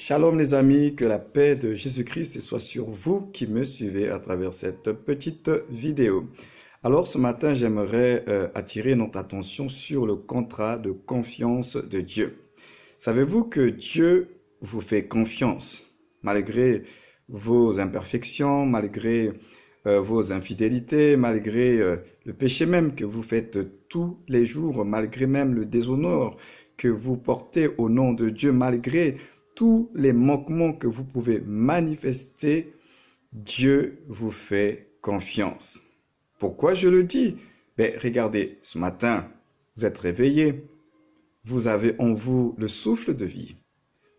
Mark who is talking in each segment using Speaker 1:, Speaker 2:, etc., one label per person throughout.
Speaker 1: Shalom les amis, que la paix de Jésus-Christ soit sur vous qui me suivez à travers cette petite vidéo. Alors ce matin, j'aimerais attirer notre attention sur le contrat de confiance de Dieu. Savez-vous que Dieu vous fait confiance malgré vos imperfections, malgré vos infidélités, malgré le péché même que vous faites tous les jours, malgré même le déshonneur que vous portez au nom de Dieu, malgré tous les manquements que vous pouvez manifester, Dieu vous fait confiance. Pourquoi je le dis? Regardez, ce matin, vous êtes réveillés, vous avez en vous le souffle de vie.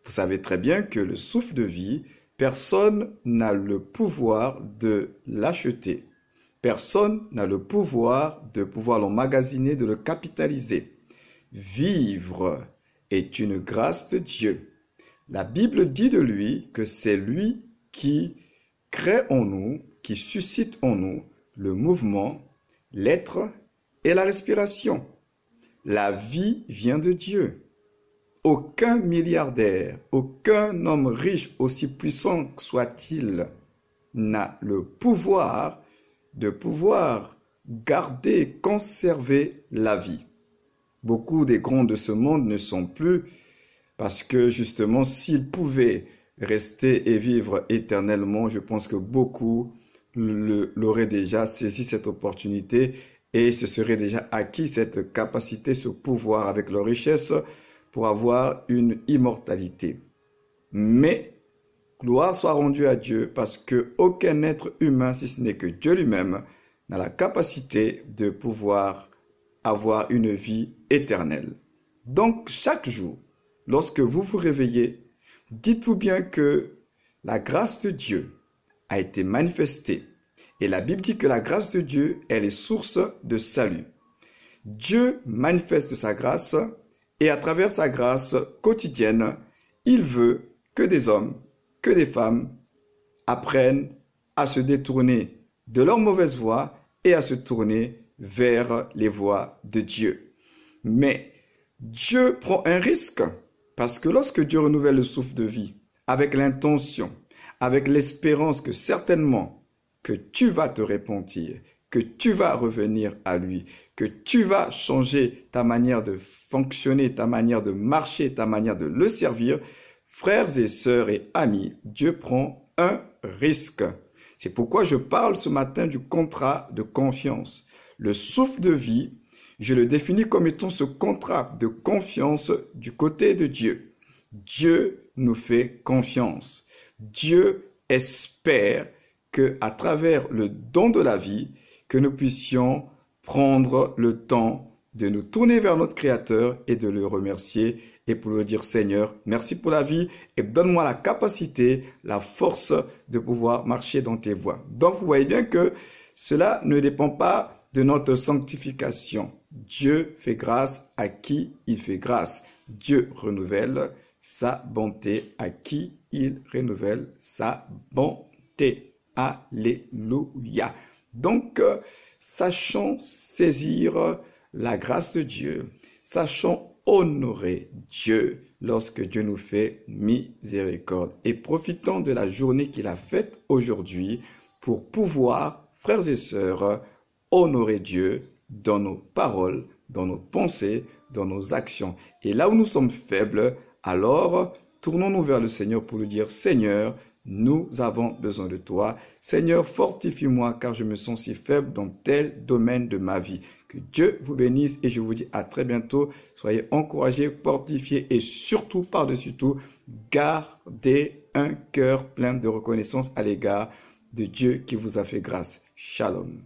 Speaker 1: Vous savez très bien que le souffle de vie, personne n'a le pouvoir de l'acheter. Personne n'a le pouvoir de pouvoir l'emmagasiner, de le capitaliser. Vivre est une grâce de Dieu. La Bible dit de lui que c'est lui qui crée en nous, qui suscite en nous le mouvement, l'être et la respiration. La vie vient de Dieu. Aucun milliardaire, aucun homme riche, aussi puissant soit-il, n'a le pouvoir de pouvoir garder, conserver la vie. Beaucoup des grands de ce monde ne sont plus parce que justement, s'ils pouvaient rester et vivre éternellement, je pense que beaucoup l'auraient déjà saisi cette opportunité et se seraient déjà acquis cette capacité, ce pouvoir avec leur richesse pour avoir une immortalité. Mais gloire soit rendue à Dieu parce que aucun être humain, si ce n'est que Dieu lui-même, n'a la capacité de pouvoir avoir une vie éternelle. Donc chaque jour, lorsque vous vous réveillez, dites-vous bien que la grâce de Dieu a été manifestée. Et la Bible dit que la grâce de Dieu, elle est source de salut. Dieu manifeste sa grâce et à travers sa grâce quotidienne, il veut que des hommes, que des femmes apprennent à se détourner de leur mauvaise voie et à se tourner vers les voies de Dieu. Mais Dieu prend un risque. Parce que lorsque Dieu renouvelle le souffle de vie, avec l'intention, avec l'espérance que certainement que tu vas te repentir, que tu vas revenir à lui, que tu vas changer ta manière de fonctionner, ta manière de marcher, ta manière de le servir, frères et sœurs et amis, Dieu prend un risque. C'est pourquoi je parle ce matin du contrat de confiance. Le souffle de vie, je le définis comme étant ce contrat de confiance du côté de Dieu. Dieu nous fait confiance. Dieu espère que, à travers le don de la vie, que nous puissions prendre le temps de nous tourner vers notre Créateur et de le remercier et pour lui dire Seigneur, merci pour la vie et donne-moi la capacité, la force de pouvoir marcher dans tes voies. Donc vous voyez bien que cela ne dépend pas de notre sanctification. Dieu fait grâce à qui il fait grâce. Dieu renouvelle sa bonté à qui il renouvelle sa bonté. Alléluia. Donc, sachons saisir la grâce de Dieu. Sachons honorer Dieu lorsque Dieu nous fait miséricorde. Et profitons de la journée qu'il a faite aujourd'hui pour pouvoir, frères et sœurs, honorer Dieu dans nos paroles, dans nos pensées, dans nos actions. Et là où nous sommes faibles, alors tournons-nous vers le Seigneur pour lui dire, Seigneur, nous avons besoin de toi. Seigneur, fortifie-moi car je me sens si faible dans tel domaine de ma vie. Que Dieu vous bénisse et je vous dis à très bientôt. Soyez encouragés, fortifiés et surtout, par-dessus tout, gardez un cœur plein de reconnaissance à l'égard de Dieu qui vous a fait grâce. Shalom.